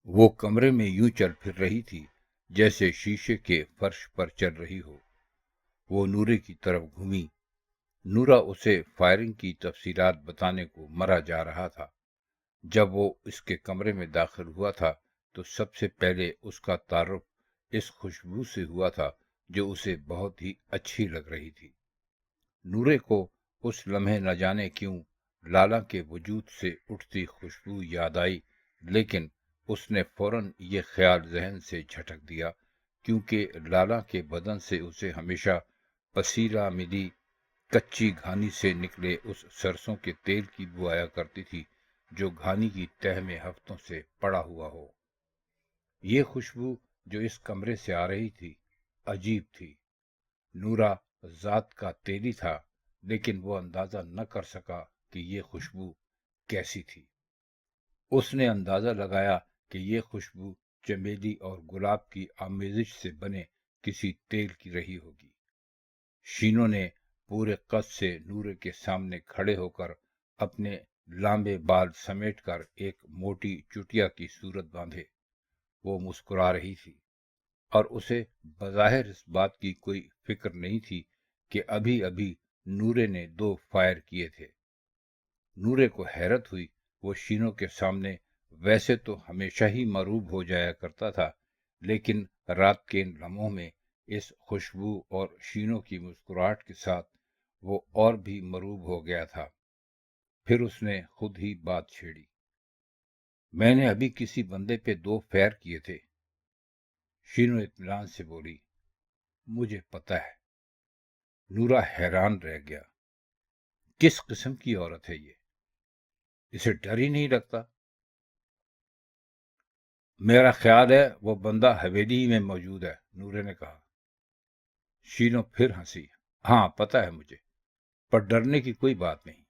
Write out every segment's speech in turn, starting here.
وہ کمرے میں یوں چل پھر رہی تھی جیسے شیشے کے فرش پر چل رہی ہو۔ وہ نورے کی طرف گھومی۔ نورا اسے فائرنگ کی تفصیلات بتانے کو مرا جا رہا تھا۔ جب وہ اس کے کمرے میں داخل ہوا تھا تو سب سے پہلے اس کا تعارف اس خوشبو سے ہوا تھا جو اسے بہت ہی اچھی لگ رہی تھی۔ نورے کو اس لمحے نہ جانے کیوں لالا کے وجود سے اٹھتی خوشبو یاد آئی، لیکن اس نے فوراً یہ خیال ذہن سے جھٹک دیا کیونکہ لالا کے بدن سے اسے ہمیشہ پسیلا ملی کچی گھانی سے نکلے اس سرسوں کے تیل کی بو آیا کرتی تھی جو گھانی کی تہ میں ہفتوں سے پڑا ہوا ہو۔ یہ خوشبو جو اس کمرے سے آ رہی تھی عجیب تھی۔ نورا ذات کا تیلی تھا، لیکن وہ اندازہ نہ کر سکا کہ یہ خوشبو کیسی تھی۔ اس نے اندازہ لگایا کہ یہ خوشبو چمیلی اور گلاب کی آمیزش سے بنے کسی تیل کی رہی ہوگی۔ شینو نے پورے قد سے نورے کے سامنے کھڑے ہو کر اپنے لامبے بال سمیٹ کر ایک موٹی چٹیا کی صورت باندھے۔ وہ مسکرا رہی تھی اور اسے بظاہر اس بات کی کوئی فکر نہیں تھی کہ ابھی ابھی نورے نے 2 فائر کیے تھے۔ نورے کو حیرت ہوئی، وہ شینو کے سامنے ویسے تو ہمیشہ ہی مغروب ہو جایا کرتا تھا، لیکن رات کے ان لمحوں میں اس خوشبو اور شینو کی مسکراہٹ کے ساتھ وہ اور بھی مغروب ہو گیا تھا۔ پھر اس نے خود ہی بات چھیڑی۔ میں نے ابھی کسی بندے پہ 2 فائر کیے تھے۔ شینو اطمینان سے بولی، مجھے پتہ ہے۔ نورا حیران رہ گیا۔ کس قسم کی عورت ہے یہ؟ اسے ڈر ہی نہیں لگتا۔ میرا خیال ہے وہ بندہ حویلی ہی میں موجود ہے، نورے نے کہا۔ شینو پھر ہنسی۔ ہاں پتہ ہے مجھے، پر ڈرنے کی کوئی بات نہیں۔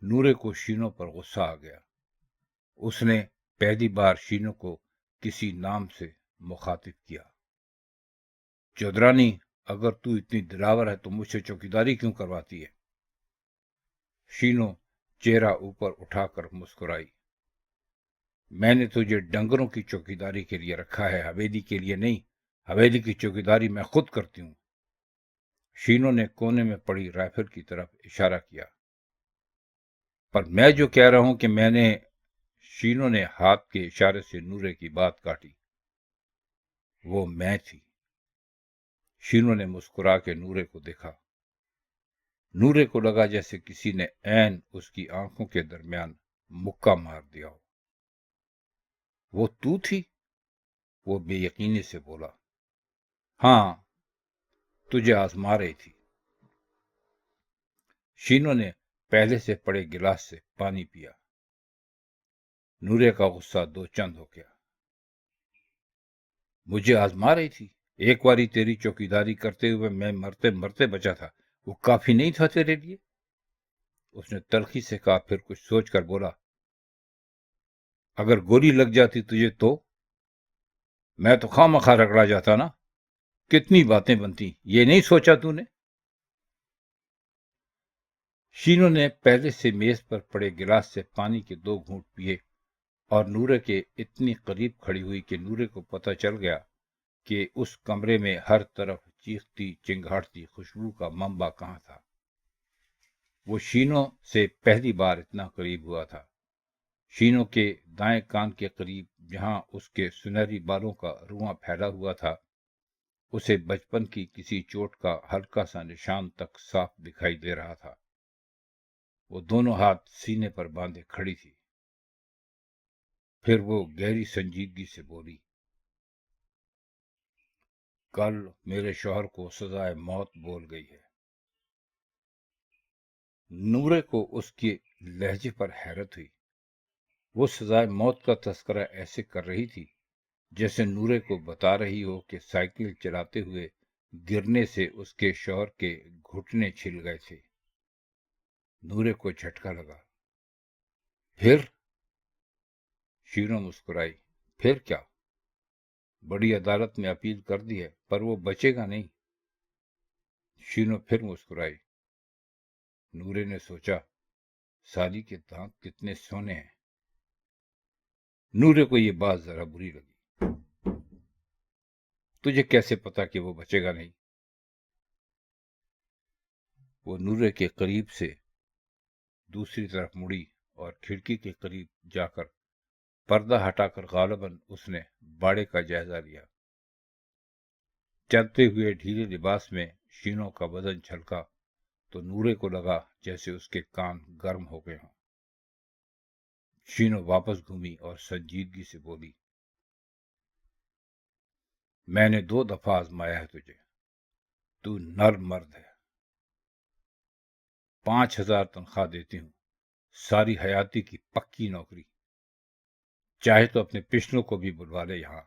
نورے کو شینو پر غصہ آ گیا۔ اس نے پہلی بار شینو کو کسی نام سے مخاطب کیا۔ چودرانی، اگر تو اتنی دلاور ہے تو مجھ سے چوکیداری کیوں کرواتی ہے؟ شینو چہرہ اوپر اٹھا کر مسکرائی۔ میں نے تجھے ڈنگروں کی چوکیداری کے لیے رکھا ہے، حویلی کے لیے نہیں۔ حویلی کی چوکیداری میں خود کرتی ہوں۔ شینو نے کونے میں پڑی رائفل کی طرف اشارہ کیا۔ پر میں جو کہہ رہا ہوں کہ میں نے… شینو نے ہاتھ کے اشارے سے نورے کی بات کاٹی۔ وہ میں تھی۔ شینو نے مسکرا کے نورے کو دیکھا۔ نورے کو لگا جیسے کسی نے عین اس کی آنکھوں کے درمیان مکہ مار دیا ہو۔ وہ تو تھی؟ وہ بے یقینی سے بولا۔ ہاں، تجھے آزما رہی تھی۔ شینو نے پہلے سے پڑے گلاس سے پانی پیا۔ نورے کا غصہ 2 چند ہو گیا۔ مجھے آزما رہی تھی؟ ایک باری تیری چوکیداری کرتے ہوئے میں مرتے مرتے بچا تھا، وہ کافی نہیں تھا تیرے لیے؟ اس نے تلخی سے کہا، پھر کچھ سوچ کر بولا، اگر گولی لگ جاتی تجھے تو؟ میں تو خواہ مخواہ رگڑا جاتا نا۔ کتنی باتیں بنتی، یہ نہیں سوچا تو نے؟ شینو نے پہلے سے میز پر پڑے گلاس سے پانی کے 2 گھونٹ پیے اور نورے کے اتنی قریب کھڑی ہوئی کہ نورے کو پتہ چل گیا کہ اس کمرے میں ہر طرف چیختی چنگھاڑتی خوشبو کا منبع کہاں تھا۔ وہ شینو سے پہلی بار اتنا قریب ہوا تھا۔ شینو کے دائیں کان کے قریب، جہاں اس کے سنہری بالوں کا رواں پھیلا ہوا تھا، اسے بچپن کی کسی چوٹ کا ہلکا سا نشان تک صاف دکھائی دے رہا تھا۔ وہ دونوں ہاتھ سینے پر باندھے کھڑی تھی۔ پھر وہ گہری سنجیدگی سے بولی، کل میرے شوہر کو سزائے موت بول گئی ہے۔ نورے کو اس کے لہجے پر حیرت ہوئی۔ وہ سزائے موت کا تذکرہ ایسے کر رہی تھی جیسے نورے کو بتا رہی ہو کہ سائیکل چلاتے ہوئے گرنے سے اس کے شوہر کے گھٹنے چھل گئے تھے۔ نورے کو جھٹکا لگا۔ پھر؟ شینو مسکرائی۔ پھر کیا؟ بڑی عدالت میں اپیل کر دی ہے، پر وہ بچے گا نہیں۔ شینو پھر مسکرائی۔ نورے نے سوچا، سالی کے دانت کتنے سونے ہیں۔ نورے کو یہ بات ذرا بری لگی۔ تجھے کیسے پتا کہ وہ بچے گا نہیں؟ وہ نورے کے قریب سے دوسری طرف مڑی اور کھڑکی کے قریب جا کر پردہ ہٹا کر غالباً اس نے باڑے کا جائزہ لیا۔ چلتے ہوئے ڈھیلے لباس میں شینوں کا بدن چھلکا تو نورے کو لگا جیسے اس کے کان گرم ہو گئے ہوں۔ شینو واپس گھومی اور سنجیدگی سے بولی، میں نے 2 دفعہ آزمایا ہے تجھے، تو نر مرد ہے۔ 5,000 تنخواہ دیتی ہوں، ساری حیاتی کی پکی نوکری۔ چاہے تو اپنے پشنوں کو بھی بلوا لے یہاں،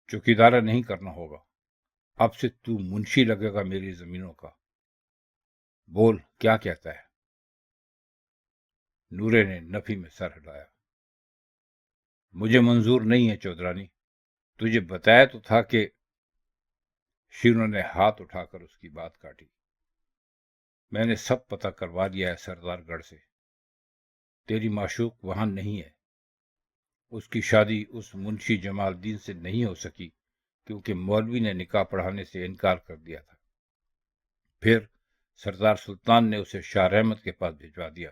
چوکیدارہ نہیں کرنا ہوگا۔ اب سے تو منشی لگے گا میری زمینوں کا۔ بول کیا کہتا ہے؟ نورے نے نفی میں سر ہلایا۔ مجھے منظور نہیں ہے چودرانی، تجھے بتایا تو تھا کہ… شینو نے ہاتھ اٹھا کر اس کی بات کاٹی۔ میں نے سب پتہ کروا لیا ہے سردار گڑھ سے، تیری معشوق وہاں نہیں ہے۔ اس کی شادی اس منشی جمال الدین سے نہیں ہو سکی کیونکہ مولوی نے نکاح پڑھانے سے انکار کر دیا تھا۔ پھر سردار سلطان نے اسے شاہ رحمت کے پاس بھجوا دیا۔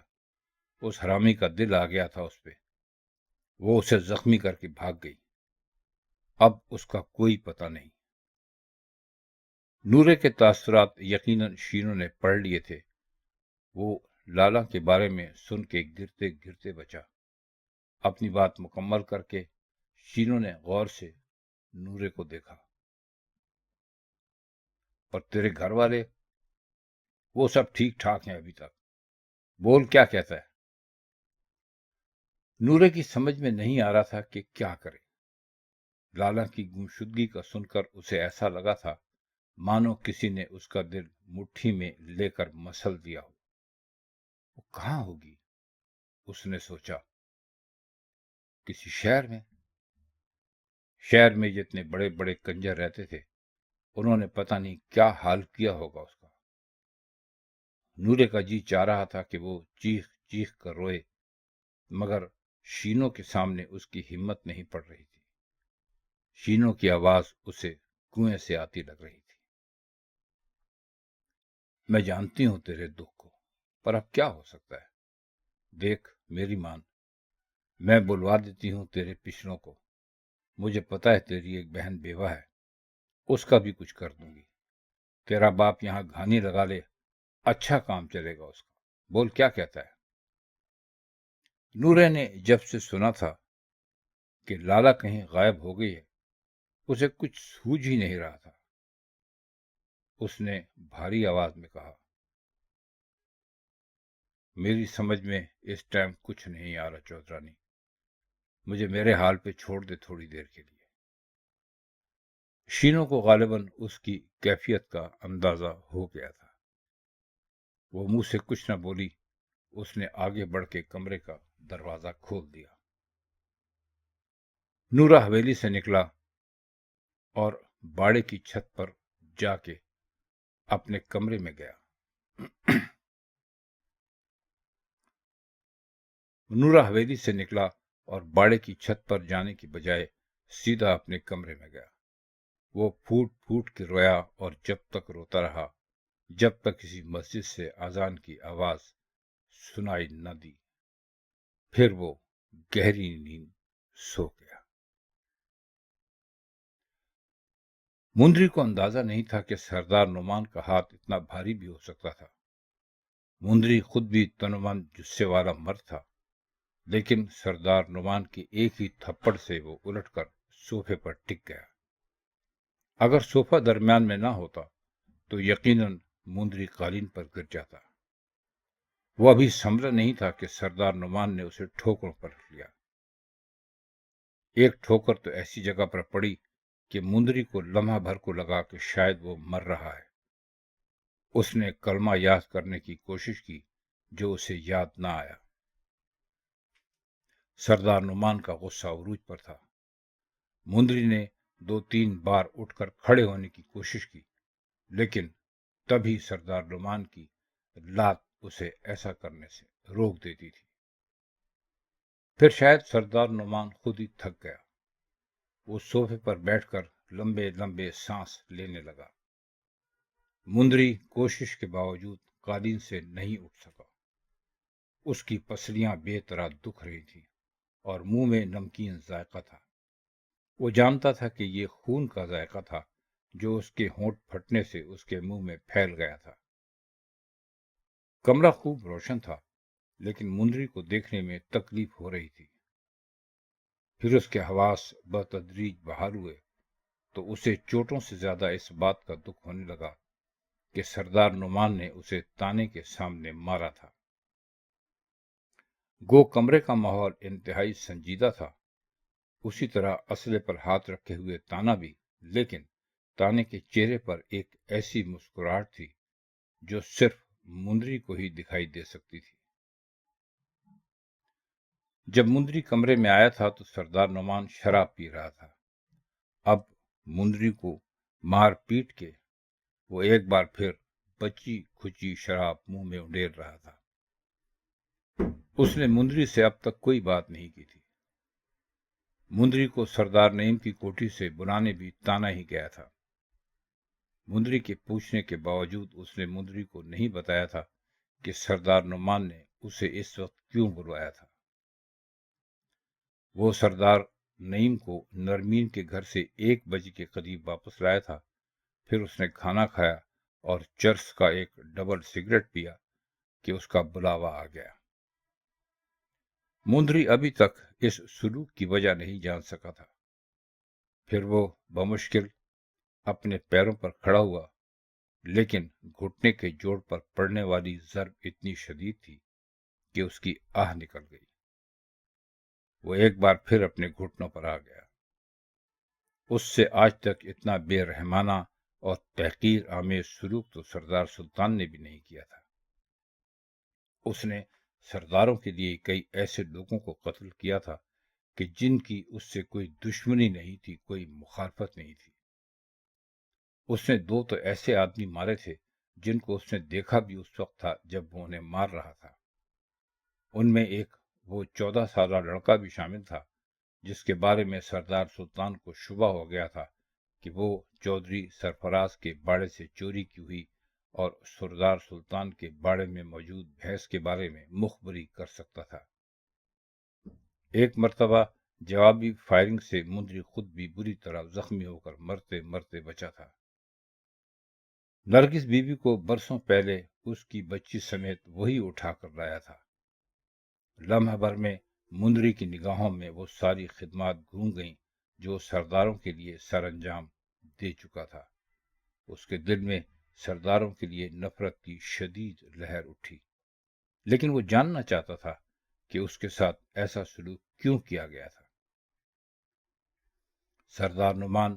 اس حرامی کا دل آ گیا تھا اس پہ، وہ اسے زخمی کر کے بھاگ گئی۔ اب اس کا کوئی پتہ نہیں۔ نورے کے تاثرات یقیناً شینو نے پڑھ لیے تھے۔ وہ لالا کے بارے میں سن کے گرتے گرتے بچا۔ اپنی بات مکمل کر کے شینو نے غور سے نورے کو دیکھا۔ اور تیرے گھر والے؟ وہ سب ٹھیک ٹھاک ہیں ابھی تک۔ بول کیا کہتا ہے؟ نورے کی سمجھ میں نہیں آ رہا تھا کہ کیا کرے۔ لالا کی گمشدگی کا سن کر اسے ایسا لگا تھا مانو کسی نے اس کا دل مٹھی میں لے کر مسل دیا ہو۔ وہ کہاں ہوگی؟ اس نے سوچا۔ کسی شہر میں۔ شہر میں جتنے بڑے بڑے کنجر رہتے تھے انہوں نے پتہ نہیں کیا حال کیا ہوگا اس کا۔ نورے کا جی چاہ رہا تھا کہ وہ چیخ چیخ کر روئے، مگر شینو کے سامنے اس کی ہمت نہیں پڑ رہی تھی۔ شینو کی آواز اسے کنویں سے آتی لگ رہی تھی۔ میں جانتی ہوں تیرے دکھ کو، پر اب کیا ہو سکتا ہے؟ دیکھ میری مان، میں بلوا دیتی ہوں تیرے پشنوں کو۔ مجھے پتا ہے تیری ایک بہن بیوہ ہے، اس کا بھی کچھ کر دوں گی۔ تیرا باپ یہاں گھانی لگا لے، اچھا کام چلے گا اس کا۔ بول کیا کہتا ہے؟ نورے نے جب سے سنا تھا کہ لالا کہیں غائب ہو گئی ہے اسے کچھ سوجھ ہی نہیں رہا تھا۔ اس نے بھاری آواز میں کہا، میری سمجھ میں اس ٹائم کچھ نہیں آ رہا چودرانی، مجھے میرے حال پہ چھوڑ دے تھوڑی دیر کے لیے۔ شینو کو غالباً اس کی کیفیت کا اندازہ ہو گیا تھا۔ وہ منہ سے کچھ نہ بولی، اس نے آگے بڑھ کے کمرے کا دروازہ کھول دیا۔ نورا حویلی سے نکلا اور باڑے کی چھت پر جا کے اپنے کمرے میں گیا۔ نورا حویلی سے نکلا اور باڑے کی چھت پر جانے کی بجائے سیدھا اپنے کمرے میں گیا۔ وہ پھوٹ پھوٹ کے رویا اور جب تک روتا رہا جب تک کسی مسجد سے اذان کی آواز سنائی نہ دی۔ پھر وہ گہری نیند سو گیا۔ مندری کو اندازہ نہیں تھا کہ سردار نعمان کا ہاتھ اتنا بھاری بھی ہو سکتا تھا۔ مندری خود بھی تنومند جثے والا مرد تھا، لیکن سردار نعمان کے ایک ہی تھپڑ سے وہ الٹ کر صوفے پر ٹک گیا۔ اگر صوفہ درمیان میں نہ ہوتا تو یقیناً مندری قالین پر گر جاتا۔ وہ ابھی سمجھا نہیں تھا کہ سردار نعمان نے اسے ٹھوکروں پر رکھ لیا۔ ایک ٹھوکر تو ایسی جگہ پر پڑی کہ مندری کو لمحہ بھر کو لگا کہ شاید وہ مر رہا ہے۔ اس نے کلمہ یاد کرنے کی کوشش کی جو اسے یاد نہ آیا۔ سردار نعمان کا غصہ عروج پر تھا۔ مندری نے 2-3 بار اٹھ کر کھڑے ہونے کی کوشش کی، لیکن تبھی سردار نعمان کی لات اسے ایسا کرنے سے روک دیتی تھی۔ پھر شاید سردار نعمان خود ہی تھک گیا۔ وہ صوفے پر بیٹھ کر لمبے لمبے سانس لینے لگا۔ مندری کوشش کے باوجود قالین سے نہیں اٹھ سکا۔ اس کی پسلیاں بے طرح دکھ رہی تھیں اور منہ میں نمکین ذائقہ تھا۔ وہ جانتا تھا کہ یہ خون کا ذائقہ تھا جو اس کے ہونٹ پھٹنے سے اس کے منہ میں پھیل گیا تھا۔ کمرہ خوب روشن تھا، لیکن مندری کو دیکھنے میں تکلیف ہو رہی تھی۔ پھر اس کے حواس بتدریج بحال ہوئے تو اسے چوٹوں سے زیادہ اس بات کا دکھ ہونے لگا کہ سردار نعمان نے اسے تانے کے سامنے مارا تھا۔ گو کمرے کا ماحول انتہائی سنجیدہ تھا، اسی طرح اسلحے پر ہاتھ رکھے ہوئے تانا بھی، لیکن تانے کے چہرے پر ایک ایسی مسکراہٹ تھی جو صرف مندری کو ہی دکھائی دے سکتی تھی۔ جب مندری کمرے میں آیا تھا تو سردار نعمان شراب پی رہا تھا۔ اب مندری کو مار پیٹ کے وہ ایک بار پھر بچی کھچی شراب منہ میں اڈیل رہا تھا۔ اس نے مندری سے اب تک کوئی بات نہیں کی تھی۔ مندری کو سردار نعیم کی کوٹھی سے بلانے بھی تانا ہی گیا تھا۔ مندری کے پوچھنے کے باوجود اس نے مندری کو نہیں بتایا تھا کہ سردار نعمان نے اسے اس وقت کیوں بلوایا تھا۔ وہ سردار نعیم کو نرمین کے گھر سے 1 بجے کے قریب واپس لایا تھا۔ پھر اس نے کھانا کھایا اور چرس کا ایک ڈبل سگریٹ پیا کہ اس کا بلاوا آ گیا۔ مندری ابھی تک اس سلوک کی وجہ نہیں جان سکا تھا۔ پھر وہ بمشکل اپنے پیروں پر کھڑا ہوا، لیکن گھٹنے کے جوڑ پر پڑنے والی ضرب اتنی شدید تھی کہ اس کی آہ نکل گئی۔ وہ ایک بار پھر اپنے گھٹنوں پر آ گیا۔ اس سے آج تک اتنا بے رحمانہ اور تحقیر آمیز سلوک تو سردار سلطان نے بھی نہیں کیا تھا۔ اس نے سرداروں کے لیے کئی ایسے لوگوں کو قتل کیا تھا کہ جن کی اس سے کوئی دشمنی نہیں تھی، کوئی مخالفت نہیں تھی۔ اس نے 2 تو ایسے آدمی مارے تھے جن کو اس نے دیکھا بھی اس وقت تھا جب وہ انہیں مار رہا تھا۔ ان میں ایک وہ 14 سالہ لڑکا بھی شامل تھا جس کے بارے میں سردار سلطان کو شبہ ہو گیا تھا کہ وہ چودھری سرفراز کے باڑے سے چوری کی ہوئی اور سردار سلطان کے باڑے میں موجود بھینس کے بارے میں مخبری کر سکتا تھا۔ ایک مرتبہ جوابی فائرنگ سے مندری خود بھی بری طرح زخمی ہو کر مرتے مرتے بچا تھا۔ نرگس بی بی کو برسوں پہلے اس کی بچی سمیت وہی اٹھا کر لایا تھا۔ لمحہ بھر میں مندری کی نگاہوں میں وہ ساری خدمات گھوم گئیں جو سرداروں کے لیے سر انجام دے چکا تھا۔ اس کے دل میں سرداروں کے لیے نفرت کی شدید لہر اٹھی، لیکن وہ جاننا چاہتا تھا کہ اس کے ساتھ ایسا سلوک کیوں کیا گیا تھا۔ سردار نعمان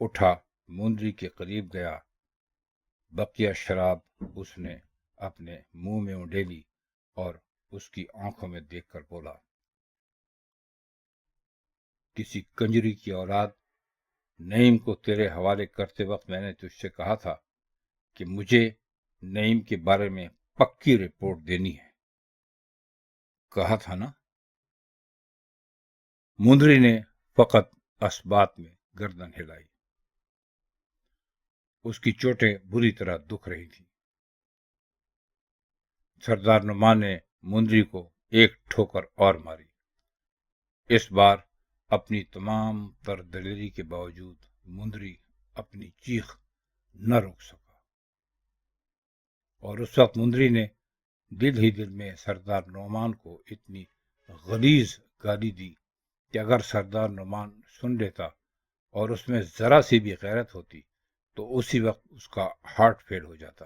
اٹھا، مندری کے قریب گیا، بقیہ شراب اس نے اپنے منہ میں اڈیلی اور اس کی آنکھوں میں دیکھ کر بولا، کسی کنجری کی اولاد، نعیم کو تیرے حوالے کرتے وقت میں نے تجھ سے کہا تھا کہ مجھے نعیم کے بارے میں پکی رپورٹ دینی ہے، کہا تھا نا؟ مندری نے فقط اسبات میں گردن ہلائی۔ اس کی چوٹیں بری طرح دکھ رہی تھیں۔ سردار نعمان نے مندری کو ایک ٹھوکر اور ماری۔ اس بار اپنی تمام تر دلیری کے باوجود مندری اپنی چیخ نہ روک سکا، اور اس وقت مندری نے دل ہی دل میں سردار نعمان کو اتنی غلیظ گالی دی کہ اگر سردار نعمان سن لیتا اور اس میں ذرا سی بھی غیرت ہوتی تو اسی وقت اس کا ہارٹ فیل ہو جاتا۔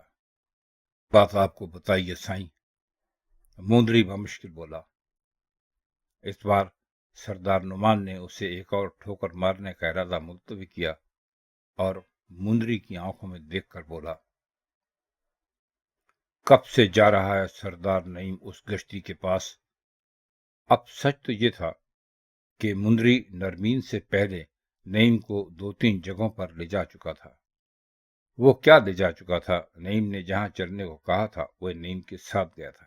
بات آپ کو بتائیے سائیں، مندری بمشکل بولا۔ اس بار سردار نعمان نے اسے ایک اور ٹھوکر مارنے کا ارادہ ملتوی کیا اور مندری کی آنکھوں میں دیکھ کر بولا، کب سے جا رہا ہے سردار نعیم اس گشتی کے پاس؟ اب سچ تو یہ تھا کہ مندری نرمین سے پہلے نعیم کو 2-3 جگہوں پر لے جا چکا تھا۔ وہ کیا لے جا چکا تھا؟ نعیم نے جہاں چلنے کو کہا تھا وہ نعیم کے ساتھ گیا تھا۔